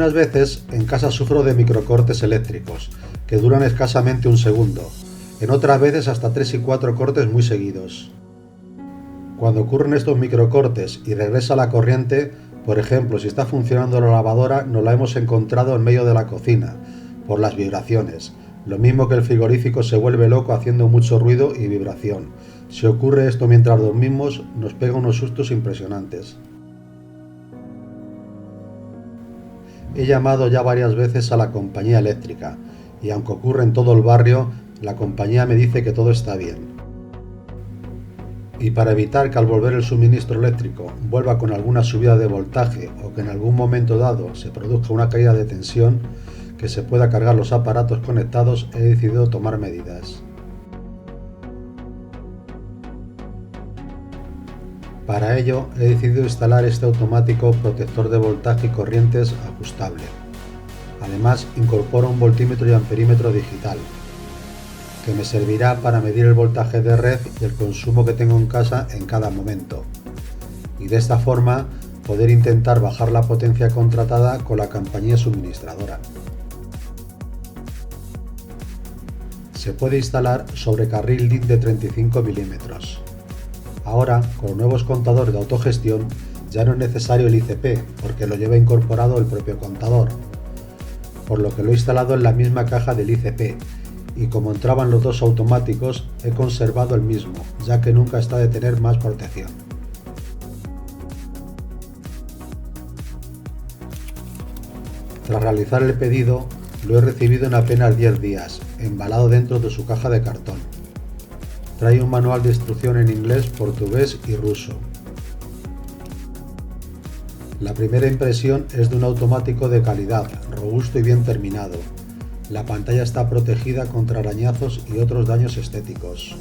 Algunas veces en casa sufro de microcortes eléctricos, que duran escasamente un segundo, en otras veces hasta 3 y 4 cortes muy seguidos. Cuando ocurren estos microcortes y regresa la corriente, por ejemplo, si está funcionando la lavadora, nos la hemos encontrado en medio de la cocina, por las vibraciones. Lo mismo que el frigorífico se vuelve loco haciendo mucho ruido y vibración. Si ocurre esto mientras dormimos, nos pega unos sustos impresionantes. He llamado ya varias veces a la compañía eléctrica, y aunque ocurre en todo el barrio, la compañía me dice que todo está bien. Y para evitar que al volver el suministro eléctrico vuelva con alguna subida de voltaje o que en algún momento dado se produzca una caída de tensión, que se pueda cargar los aparatos conectados, he decidido tomar medidas. Para ello he decidido instalar este automático protector de voltaje y corrientes ajustable. Además incorpora un voltímetro y amperímetro digital, que me servirá para medir el voltaje de red y el consumo que tengo en casa en cada momento, y de esta forma poder intentar bajar la potencia contratada con la compañía suministradora. Se puede instalar sobre carril DIN de 35 milímetros. Ahora, con los nuevos contadores de autogestión, ya no es necesario el ICP, porque lo lleva incorporado el propio contador, por lo que lo he instalado en la misma caja del ICP, y como entraban los dos automáticos, he conservado el mismo, ya que nunca está de tener más protección. Tras realizar el pedido, lo he recibido en apenas 10 días, embalado dentro de su caja de cartón. Trae un manual de instrucción en inglés, portugués y ruso. La primera impresión es de un automático de calidad, robusto y bien terminado. La pantalla está protegida contra arañazos y otros daños estéticos.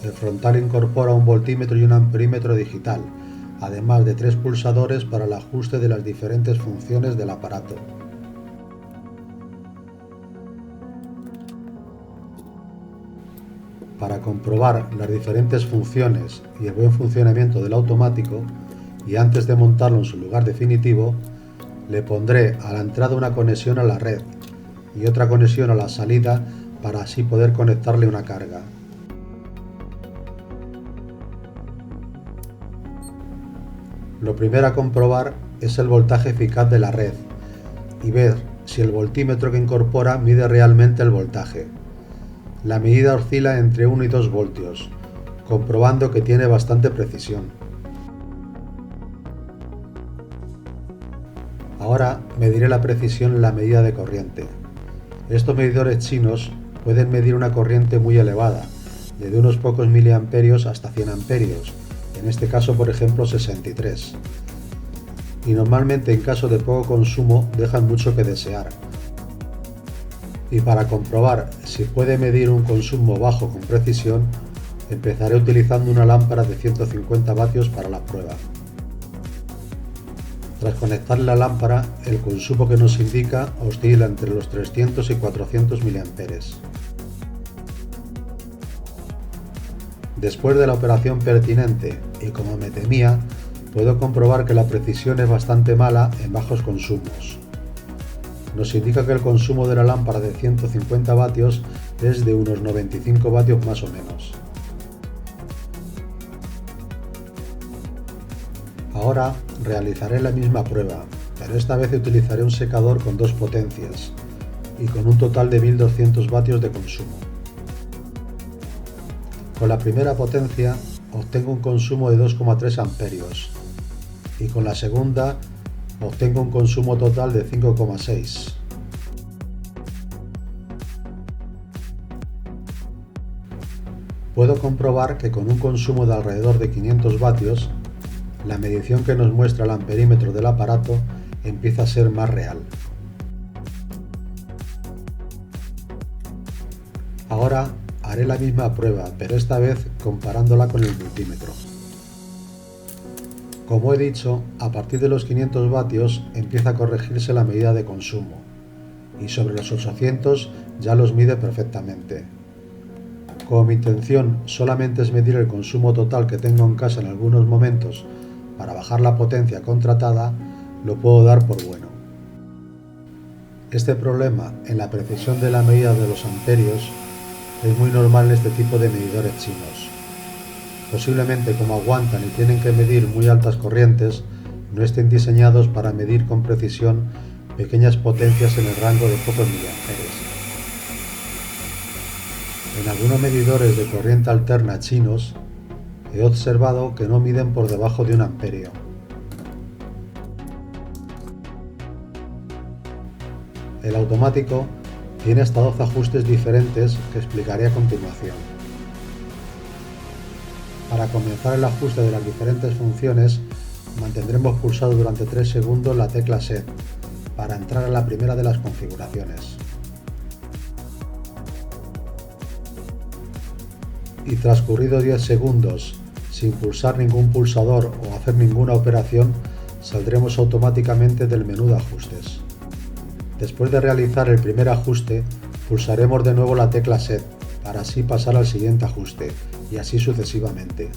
El frontal incorpora un voltímetro y un amperímetro digital, además de 3 pulsadores para el ajuste de las diferentes funciones del aparato. Para comprobar las diferentes funciones y el buen funcionamiento del automático, y antes de montarlo en su lugar definitivo, le pondré a la entrada una conexión a la red y otra conexión a la salida para así poder conectarle una carga. Lo primero a comprobar es el voltaje eficaz de la red y ver si el voltímetro que incorpora mide realmente el voltaje. La medida oscila entre 1 y 2 voltios, comprobando que tiene bastante precisión. Ahora mediré la precisión en la medida de corriente. Estos medidores chinos pueden medir una corriente muy elevada, desde unos pocos miliamperios hasta 100 amperios, en este caso por ejemplo 63. Y normalmente en caso de poco consumo dejan mucho que desear. Y para comprobar si puede medir un consumo bajo con precisión, empezaré utilizando una lámpara de 150 vatios para la prueba. Tras conectar la lámpara, el consumo que nos indica oscila entre los 300 y 400 mA. Después de la operación pertinente, y como me temía, puedo comprobar que la precisión es bastante mala en bajos consumos. Nos indica que el consumo de la lámpara de 150 vatios es de unos 95 vatios más o menos. Ahora realizaré la misma prueba, pero esta vez utilizaré un secador con 2 potencias y con un total de 1200 vatios de consumo. Con la primera potencia obtengo un consumo de 2,3 amperios y con la segunda obtengo un consumo total de 5,6. Puedo comprobar que con un consumo de alrededor de 500 vatios, la medición que nos muestra el amperímetro del aparato empieza a ser más real. Ahora haré la misma prueba, pero esta vez comparándola con el multímetro. Como he dicho, a partir de los 500 vatios empieza a corregirse la medida de consumo y sobre los 800 ya los mide perfectamente. Como mi intención solamente es medir el consumo total que tengo en casa en algunos momentos para bajar la potencia contratada, lo puedo dar por bueno. Este problema en la precisión de la medida de los amperios es muy normal en este tipo de medidores chinos. Posiblemente como aguantan y tienen que medir muy altas corrientes, no estén diseñados para medir con precisión pequeñas potencias en el rango de pocos miliamperios. En algunos medidores de corriente alterna chinos he observado que no miden por debajo de 1 amperio. El automático tiene hasta 12 ajustes diferentes que explicaré a continuación. Para comenzar el ajuste de las diferentes funciones, mantendremos pulsado durante 3 segundos la tecla Set para entrar a la primera de las configuraciones. Y transcurridos 10 segundos sin pulsar ningún pulsador o hacer ninguna operación, saldremos automáticamente del menú de ajustes. Después de realizar el primer ajuste, pulsaremos de nuevo la tecla Set para así pasar al siguiente ajuste y así sucesivamente.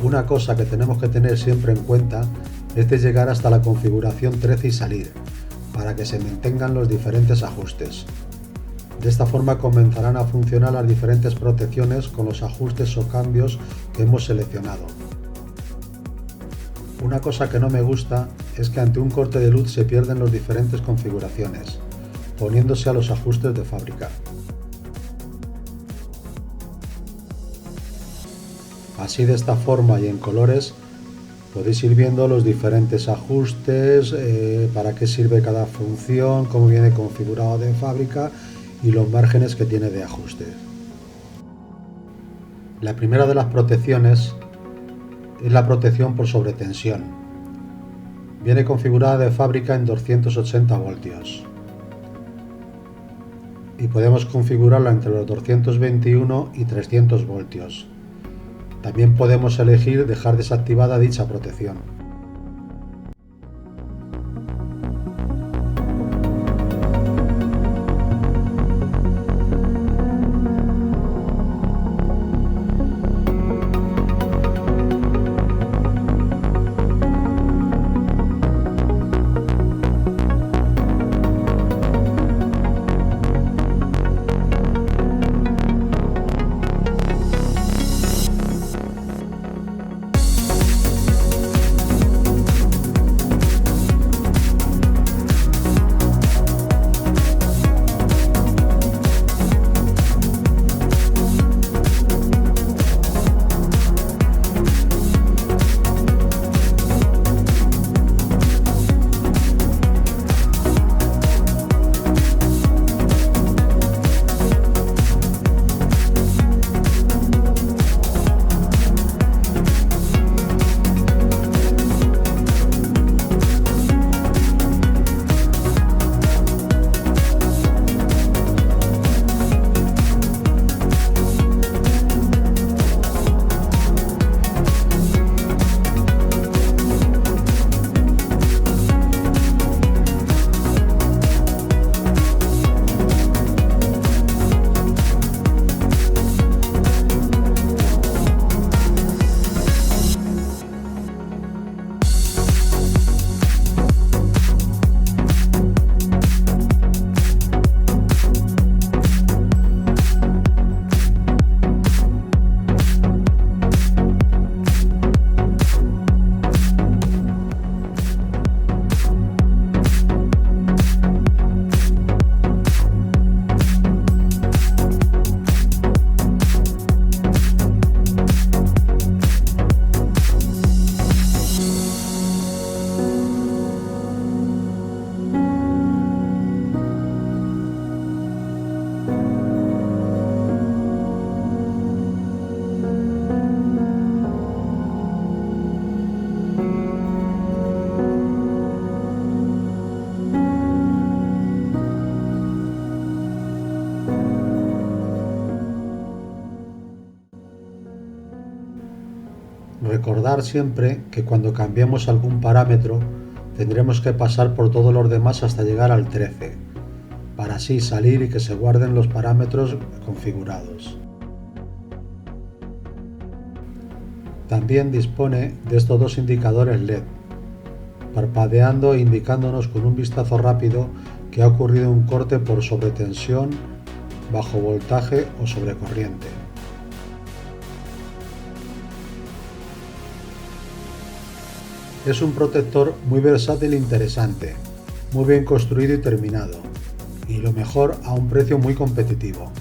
Una cosa que tenemos que tener siempre en cuenta es de llegar hasta la configuración 13 y salir, para que se mantengan los diferentes ajustes. De esta forma comenzarán a funcionar las diferentes protecciones con los ajustes o cambios que hemos seleccionado. Una cosa que no me gusta es que ante un corte de luz se pierden las diferentes configuraciones, poniéndose a los ajustes de fábrica. Así, de esta forma y en colores podéis ir viendo los diferentes ajustes, para qué sirve cada función, cómo viene configurado de fábrica y los márgenes que tiene de ajuste. La primera de las protecciones es la protección por sobretensión. Viene configurada de fábrica en 280 voltios y podemos configurarla entre los 221 y 300 voltios. También podemos elegir dejar desactivada dicha protección. Recordar siempre que cuando cambiemos algún parámetro tendremos que pasar por todos los demás hasta llegar al 13, para así salir y que se guarden los parámetros configurados. También dispone de estos dos indicadores LED, parpadeando e indicándonos con un vistazo rápido que ha ocurrido un corte por sobretensión, bajo voltaje o sobrecorriente. Es un protector muy versátil e interesante, muy bien construido y terminado, y lo mejor a un precio muy competitivo.